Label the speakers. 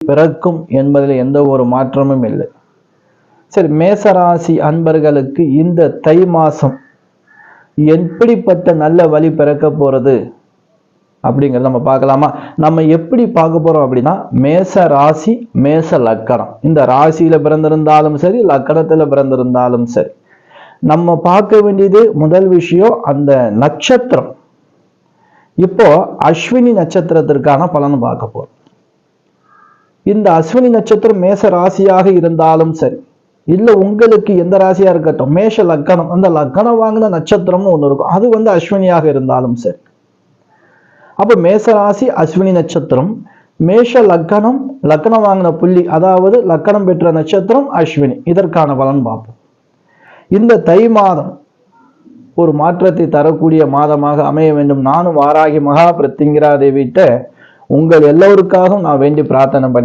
Speaker 1: பிறக்கும் என்பதில் எந்த ஒரு மாற்றமும் இல்லை. சரி, மேசராசி அன்பர்களுக்கு இந்த தை மாசம் எப்படிப்பட்ட நல்ல வழி பிறக்க போறது அப்படிங்கிறத நம்ம பார்க்கலாமா? நம்ம எப்படி பார்க்க போறோம் அப்படின்னா, மேச ராசி மேச லக்கணம், இந்த ராசியில பிறந்திருந்தாலும் சரி லக்கணத்துல பிறந்திருந்தாலும் சரி, நம்ம பார்க்க வேண்டியது முதல் விஷயம் அந்த நட்சத்திரம். இப்போ அஸ்வினி நட்சத்திரத்திற்கான பலன் பார்க்க போறோம். இந்த அஸ்வினி நட்சத்திரம் மேச ராசியாக இருந்தாலும் சரி, இல்ல உங்களுக்கு எந்த ராசியா இருக்கட்டும், மேஷ லக்கணம், அந்த லக்கணம் வாங்கின நட்சத்திரம்னு ஒண்ணு இருக்கும், அது அஸ்வினியாக இருந்தாலும் சரி. அப்ப மேச ராசி அஸ்வினி நட்சத்திரம், மேஷ லக்கணம், லக்கணம் வாங்கின புள்ளி, அதாவது லக்கணம் பெற்ற நட்சத்திரம் அஸ்வினி, இதற்கான பலன் பார்ப்போம். இந்த தை மாதம் ஒரு மாற்றத்தை தரக்கூடிய மாதமாக அமைய வேண்டும். நானும் வாராகி மகா பிரத்திங்கிரா தேவிட்ட உங்கள் எல்லோருக்காகவும் நான் வேண்டி பிரார்த்தனை பண்ணி